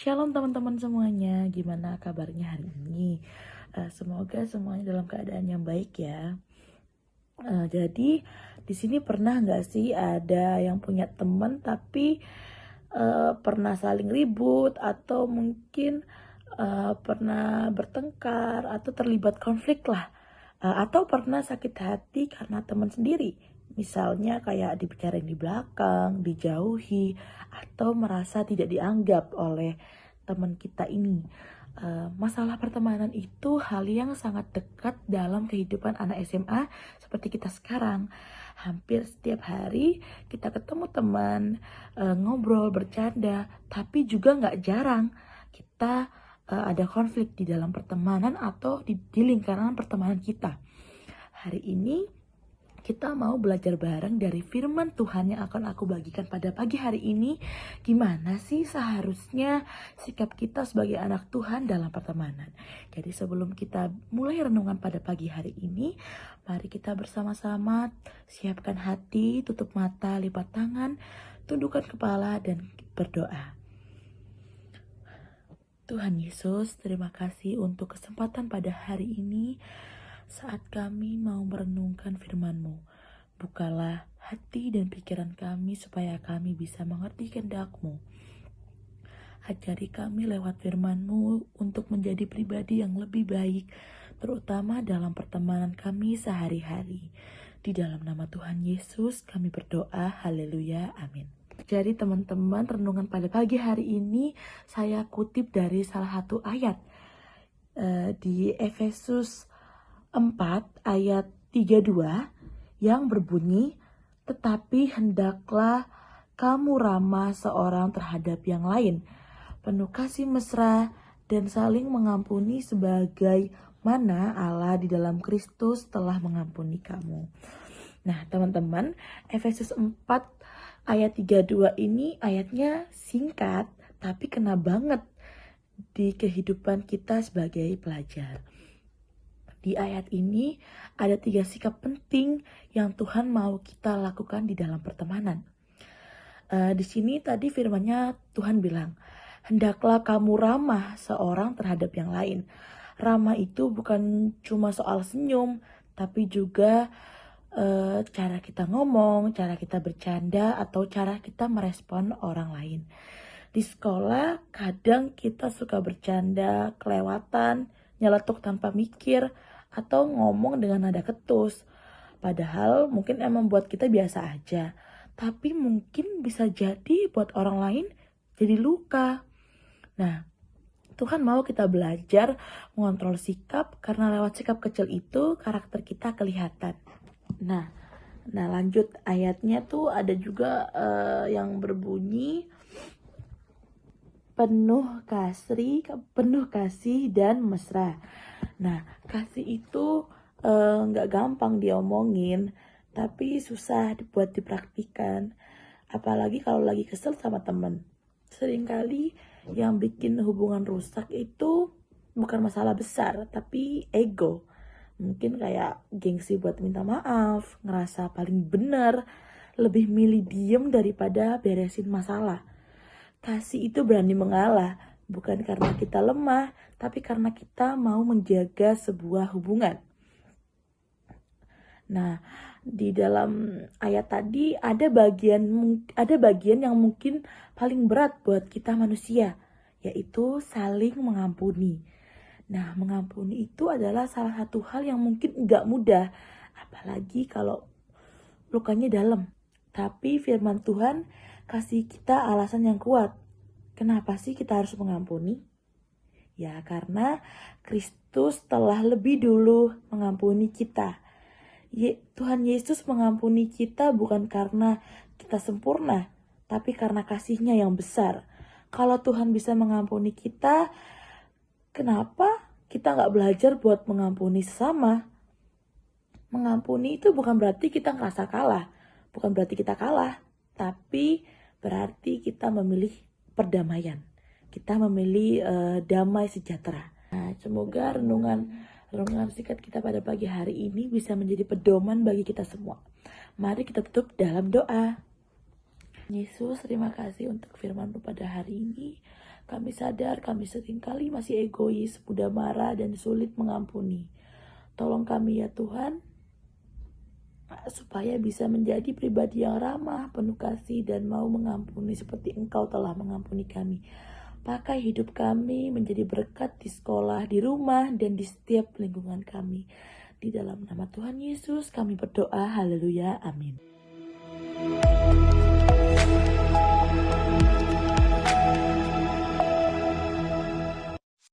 Shalom teman-teman semuanya, gimana kabarnya hari ini? Semoga semuanya dalam keadaan yang baik ya. Jadi di sini pernah nggak sih ada yang punya teman tapi pernah saling ribut atau mungkin pernah bertengkar atau terlibat konflik lah, atau pernah sakit hati karena teman sendiri. Misalnya kayak dibicarain di belakang, dijauhi, atau merasa tidak dianggap oleh teman kita ini. Masalah pertemanan itu hal yang sangat dekat dalam kehidupan anak SMA seperti kita sekarang. Hampir setiap hari kita ketemu teman, ngobrol, bercanda, tapi juga nggak jarang kita ada konflik di dalam pertemanan atau di lingkaran pertemanan kita. Hari ini kita mau belajar bareng dari firman Tuhan yang akan aku bagikan pada pagi hari ini. Gimana sih seharusnya sikap kita sebagai anak Tuhan dalam pertemanan. Jadi sebelum kita mulai renungan pada pagi hari ini, mari kita bersama-sama siapkan hati, tutup mata, lipat tangan, tundukkan kepala dan berdoa. Tuhan Yesus, terima kasih untuk kesempatan pada hari ini saat kami mau merenungkan firman-Mu. Bukalah hati dan pikiran kami supaya kami bisa mengerti kehendak-Mu. Ajari kami lewat firman-Mu untuk menjadi pribadi yang lebih baik, terutama dalam pertemanan kami sehari-hari. Di dalam nama Tuhan Yesus kami berdoa, haleluya, amin. Jadi teman-teman, renungan pada pagi hari ini saya kutip dari salah satu ayat di Efesus 4 ayat 32 yang berbunyi, tetapi hendaklah kamu ramah seorang terhadap yang lain, penuh kasih mesra dan saling mengampuni sebagai mana Allah di dalam Kristus telah mengampuni kamu. Nah teman-teman, Efesus 4 ayat 32 ini ayatnya singkat tapi kena banget di kehidupan kita sebagai pelajar. Di ayat ini ada 3 sikap penting yang Tuhan mau kita lakukan di dalam pertemanan. Di sini tadi firman-Nya Tuhan bilang, hendaklah kamu ramah seorang terhadap yang lain. Ramah itu bukan cuma soal senyum, tapi juga cara kita ngomong, cara kita bercanda, atau cara kita merespon orang lain. Di sekolah kadang kita suka bercanda, kelewatan, nyeletuk tanpa mikir, atau ngomong dengan nada ketus. Padahal mungkin emang buat kita biasa aja, tapi mungkin bisa jadi buat orang lain jadi luka. Nah, Tuhan mau kita belajar mengontrol sikap, karena lewat sikap kecil itu karakter kita kelihatan. Nah lanjut ayatnya tuh ada juga yang berbunyi penuh kasih dan mesra. Nah, kasih itu nggak gampang diomongin, tapi susah buat dipraktikan. Apalagi kalau lagi kesel sama temen. Seringkali yang bikin hubungan rusak itu bukan masalah besar, tapi ego. Mungkin kayak gengsi buat minta maaf, ngerasa paling bener, lebih milih diem daripada beresin masalah. Kasih itu berani mengalah, bukan karena kita lemah, tapi karena kita mau menjaga sebuah hubungan. Nah, di dalam ayat tadi ada bagian yang mungkin paling berat buat kita manusia, yaitu saling mengampuni. Nah, mengampuni itu adalah salah satu hal yang mungkin gak mudah, apalagi kalau lukanya dalam. Tapi firman Tuhan kasih kita alasan yang kuat. Kenapa sih kita harus mengampuni? Ya, karena Kristus telah lebih dulu mengampuni kita. Tuhan Yesus mengampuni kita bukan karena kita sempurna, tapi karena kasih-Nya yang besar. Kalau Tuhan bisa mengampuni kita, kenapa kita gak belajar buat mengampuni sesama? Mengampuni itu bukan berarti kita ngerasa kalah, bukan berarti kita kalah, tapi berarti kita memilih perdamaian. Kita memilih damai sejahtera. Nah, semoga renungan singkat kita pada pagi hari ini bisa menjadi pedoman bagi kita semua. Mari kita tutup dalam doa. Yesus, terima kasih untuk firman-Mu pada hari ini. Kami sadar kami seringkali masih egois, mudah marah, dan sulit mengampuni. Tolong kami ya Tuhan, supaya bisa menjadi pribadi yang ramah, penuh kasih, dan mau mengampuni seperti Engkau telah mengampuni kami. Pakai hidup kami menjadi berkat di sekolah, di rumah, dan di setiap lingkungan kami. Di dalam nama Tuhan Yesus kami berdoa, haleluya, amin.